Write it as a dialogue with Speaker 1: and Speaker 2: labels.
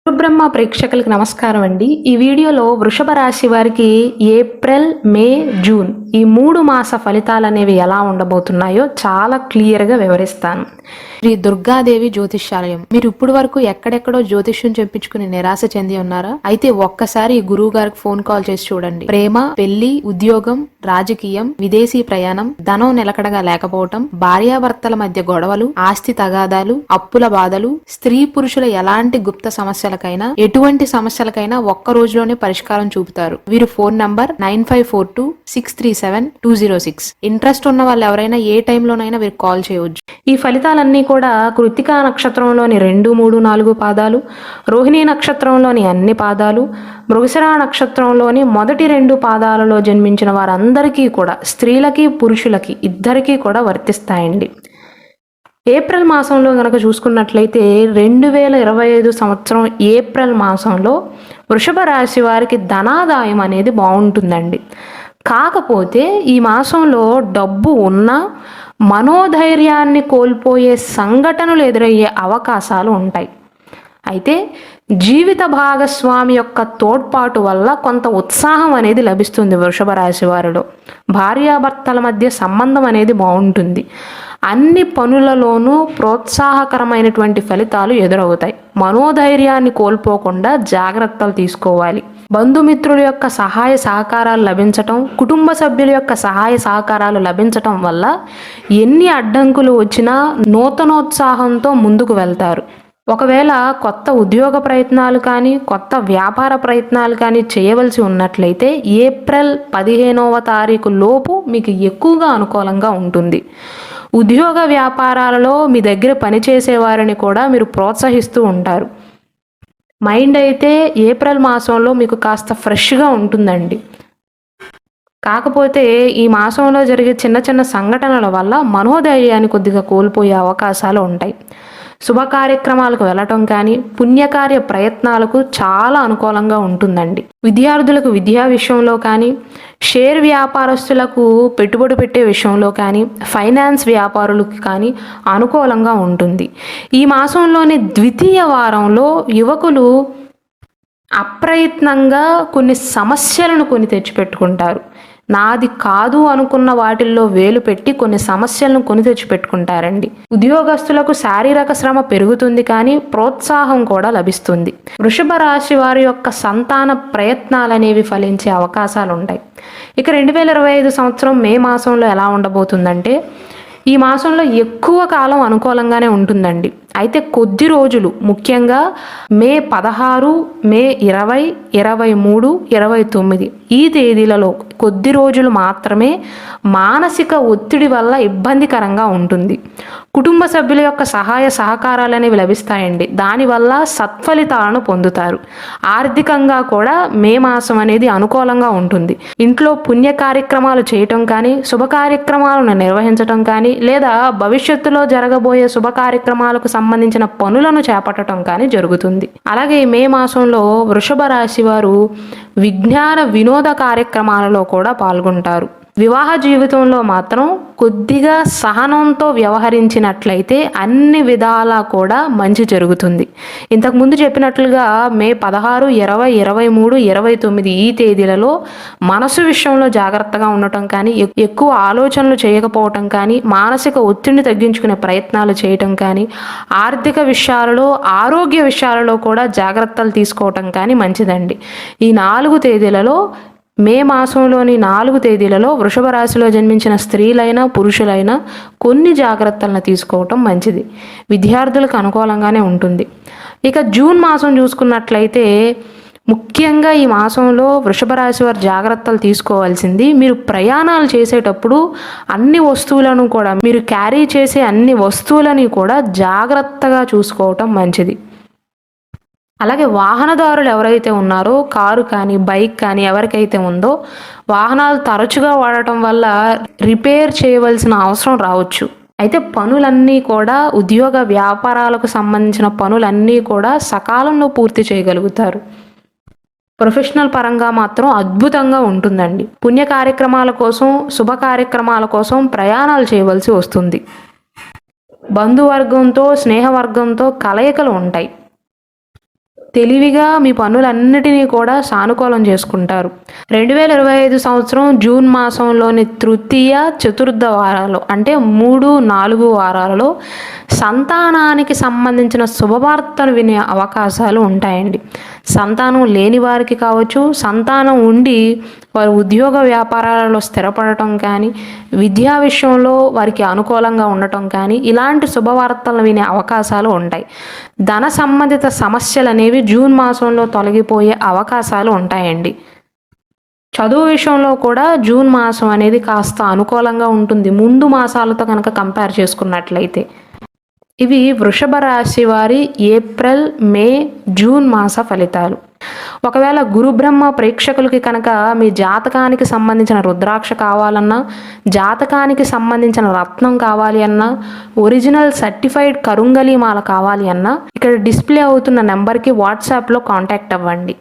Speaker 1: గురుబ్రహ్మ ప్రేక్షకులకు నమస్కారం అండి. ఈ వీడియోలో వృషభ రాశి వారికి ఏప్రిల్, మే, జూన్ ఈ 3 మాస ఫలితాలు అనేవి ఎలా ఉండబోతున్నాయో చాలా క్లియర్గా వివరిస్తాను. శ్రీ దుర్గాదేవి జ్యోతిష్యాలయం. మీరు ఇప్పుడు వరకు ఎక్కడెక్కడో జ్యోతిష్యం చెప్పించుకుని నిరాశ చెంది ఉన్నారా? అయితే ఒక్కసారి ఈ గురువు గారికి ఫోన్ కాల్ చేసి చూడండి. ప్రేమ, పెళ్లి, ఉద్యోగం, రాజకీయం, విదేశీ ప్రయాణం, ధనం నిలకడగా లేకపోవటం, భార్యాభర్తల మధ్య గొడవలు, ఆస్తి తగాదాలు, అప్పుల బాధలు, స్త్రీ పురుషుల ఎలాంటి గుప్త సమస్యలకైనా ఎటువంటి సమస్యలకైనా ఒక్క రోజులోనే పరిష్కారం చూపుతారు. వీరు ఫోన్ నంబర్ 9542637206. ఇంట్రెస్ట్ ఉన్న వాళ్ళు ఎవరైనా ఏ టైంలోనైనా వీరు కాల్ చేయవచ్చు. ఈ ఫలితాలన్నీ కూడా కృత్తికా నక్షత్రంలోని 2, 3, 4 పాదాలు, రోహిణీ నక్షత్రంలోని అన్ని పాదాలు, మృగశిర నక్షత్రంలోని మొదటి 2 పాదాలలో జన్మించిన వారందరికీ కూడా, స్త్రీలకి పురుషులకి ఇద్దరికీ కూడా వర్తిస్తాయండి. ఏప్రిల్ మాసంలో కనుక చూసుకున్నట్లయితే 2025 సంవత్సరం ఏప్రిల్ మాసంలో వృషభ రాశి వారికి ధనాదాయం అనేది బాగుంటుందండి. కాకపోతే ఈ మాసంలో డబ్బు ఉన్నా మనోధైర్యాన్ని కోల్పోయే సంఘటనలు ఎదురయ్యే అవకాశాలు ఉంటాయి. అయితే జీవిత భాగస్వామి యొక్క తోడ్పాటు వల్ల కొంత ఉత్సాహం అనేది లభిస్తుంది. వృషభ రాశి వారిలో భార్యాభర్తల మధ్య సంబంధం అనేది బాగుంటుంది. అన్ని పనులలోనూ ప్రోత్సాహకరమైనటువంటి ఫలితాలు ఎదురవుతాయి. మనోధైర్యాన్ని కోల్పోకుండా జాగ్రత్తలు తీసుకోవాలి. బంధుమిత్రుల యొక్క సహాయ సహకారాలు లభించటం, కుటుంబ సభ్యుల యొక్క సహాయ సహకారాలు లభించటం వల్ల ఎన్ని అడ్డంకులు వచ్చినా నూతనోత్సాహంతో ముందుకు వెళ్తారు. ఒకవేళ కొత్త ఉద్యోగ ప్రయత్నాలు కానీ కొత్త వ్యాపార ప్రయత్నాలు కానీ చేయవలసి ఉన్నట్లయితే ఏప్రిల్ 15వ తారీఖు లోపు మీకు ఎక్కువగా అనుకూలంగా ఉంటుంది. ఉద్యోగ వ్యాపారాలలో మీ దగ్గర పనిచేసేవారిని కూడా మీరు ప్రోత్సహిస్తూ ఉంటారు. మైండ్ అయితే ఏప్రిల్ మాసంలో మీకు కాస్త ఫ్రెష్గా ఉంటుందండి. కాకపోతే ఈ మాసంలో జరిగే చిన్న చిన్న సంఘటనల వల్ల మనోధైర్యాన్ని కొద్దిగా కోల్పోయే అవకాశాలు ఉంటాయి. శుభ కార్యక్రమాలకు వెళ్ళటం కానీ పుణ్యకార్య ప్రయత్నాలకు చాలా అనుకూలంగా ఉంటుందండి. విద్యార్థులకు విద్యా విషయంలో కానీ, షేర్ వ్యాపారస్తులకు పెట్టుబడి పెట్టే విషయంలో కానీ, ఫైనాన్స్ వ్యాపారులకు కానీ అనుకూలంగా ఉంటుంది. ఈ మాసంలోని ద్వితీయ వారంలో యువకులు అప్రయత్నంగా కొన్ని సమస్యలను కొని తెచ్చిపెట్టుకుంటారు. నాది కాదు అనుకున్న వాటిల్లో వేలు పెట్టి కొన్ని సమస్యలను కొని తెచ్చిపెట్టుకుంటారండి. ఉద్యోగస్తులకు శారీరక శ్రమ పెరుగుతుంది కానీ ప్రోత్సాహం కూడా లభిస్తుంది. వృషభ రాశి వారి యొక్క సంతాన ప్రయత్నాలనేవి ఫలించే అవకాశాలు ఉంటాయి. ఇక 2025 సంవత్సరం మే మాసంలో ఎలా ఉండబోతుందంటే, ఈ మాసంలో ఎక్కువ కాలం అనుకూలంగానే ఉంటుందండి. అయితే కొద్ది రోజులు, ముఖ్యంగా మే 16, మే 20, 23, 29 ఈ తేదీలలో కొద్ది రోజులు మాత్రమే మానసిక ఒత్తిడి వల్ల ఇబ్బందికరంగా ఉంటుంది. కుటుంబ సభ్యుల యొక్క సహాయ సహకారాలు అనేవి లభిస్తాయండి. దానివల్ల సత్ఫలితాలను పొందుతారు. ఆర్థికంగా కూడా మే మాసం అనేది అనుకూలంగా ఉంటుంది. ఇంట్లో పుణ్య కార్యక్రమాలు చేయటం కానీ, శుభ కార్యక్రమాలను నిర్వహించటం కానీ, లేదా భవిష్యత్తులో జరగబోయే శుభ కార్యక్రమాలకు సంబంధించిన పనులను చేపట్టడం కానీ జరుగుతుంది. అలాగే మే మాసంలో వృషభ రాశి వారు విజ్ఞాన వినోద కార్యక్రమాలలో కూడా పాల్గొంటారు. వివాహ జీవితంలో మాత్రం కొద్దిగా సహనంతో వ్యవహరించినట్లయితే అన్ని విధాలా కూడా మంచి జరుగుతుంది. ఇంతకుముందు చెప్పినట్లుగా మే 16, 20, 23, 29 ఈ తేదీలలో మనసు విషయంలో జాగ్రత్తగా ఉండటం కానీ, ఎక్కువ ఆలోచనలు చేయకపోవటం కానీ, మానసిక ఒత్తిడిని తగ్గించుకునే ప్రయత్నాలు చేయటం కానీ, ఆర్థిక విషయాలలో, ఆరోగ్య విషయాలలో కూడా జాగ్రత్తలు తీసుకోవటం కానీ మంచిదండి. ఈ 4 తేదీలలో, మే మాసంలోని 4 తేదీలలో వృషభ రాశిలో జన్మించిన స్త్రీలైనా పురుషులైనా కొన్ని జాగ్రత్తలను తీసుకోవటం మంచిది. విద్యార్థులకు అనుకూలంగానే ఉంటుంది. ఇక జూన్ మాసం చూసుకున్నట్లయితే, ముఖ్యంగా ఈ మాసంలో వృషభ రాశి వారు జాగ్రత్తలు తీసుకోవాల్సింది, మీరు ప్రయాణాలు చేసేటప్పుడు అన్ని వస్తువులను కూడా, మీరు క్యారీ చేసే అన్ని వస్తువులని కూడా జాగ్రత్తగా చూసుకోవటం మంచిది. అలాగే వాహనదారులు ఎవరైతే ఉన్నారో, కారు కానీ బైక్ కానీ ఎవరికైతే ఉందో, వాహనాలు తరచుగా వాడటం వల్ల రిపేర్ చేయవలసిన అవసరం రావచ్చు. అయితే పనులన్నీ కూడా, ఉద్యోగ వ్యాపారాలకు సంబంధించిన పనులన్నీ కూడా సకాలంలో పూర్తి చేయగలుగుతారు. ప్రొఫెషనల్ పరంగా మాత్రం అద్భుతంగా ఉంటుందండి. పుణ్య కార్యక్రమాల కోసం, శుభ కార్యక్రమాల కోసం ప్రయాణాలు చేయవలసి వస్తుంది. బంధువర్గంతో, స్నేహవర్గంతో కలయికలు ఉంటాయి. తెలివిగా మీ పనులన్నిటినీ కూడా సానుకూలం చేసుకుంటారు. 2025 సంవత్సరం జూన్ మాసంలోని తృతీయ, చతుర్థ వారాలు అంటే 3, 4 వారాలలో సంతానానికి సంబంధించిన శుభవార్తలు వినే అవకాశాలు ఉంటాయండి. సంతానం లేని వారికి కావచ్చు, సంతానం ఉండి వారు ఉద్యోగ వ్యాపారాలలో స్థిరపడటం కానీ, విద్యా విషయంలో వారికి అనుకూలంగా ఉండటం కానీ, ఇలాంటి శుభవార్తలు వినే అవకాశాలు ఉంటాయి. ధన సంబంధిత సమస్యలు అనేవి జూన్ మాసంలో తొలగిపోయే అవకాశాలు ఉంటాయండి. చదువు విషయంలో కూడా జూన్ మాసం అనేది కాస్త అనుకూలంగా ఉంటుంది ముందు మాసాలతో కనుక కంపేర్ చేసుకున్నట్లయితే. ఇవి వృషభ రాశి వారి ఏప్రిల్, మే, జూన్ మాస ఫలితాలు. ఒకవేళ గురుబ్రహ్మ ప్రేక్షకులకి కనుక మీ జాతకానికి సంబంధించిన రుద్రాక్ష కావాలన్నా, జాతకానికి సంబంధించిన రత్నం కావాలి అన్నా, ఒరిజినల్ సర్టిఫైడ్ కరుంగలి మాల కావాలి అన్నా ఇక్కడ డిస్ప్లే అవుతున్న నెంబర్కి వాట్సాప్లో కాంటాక్ట్ అవ్వండి.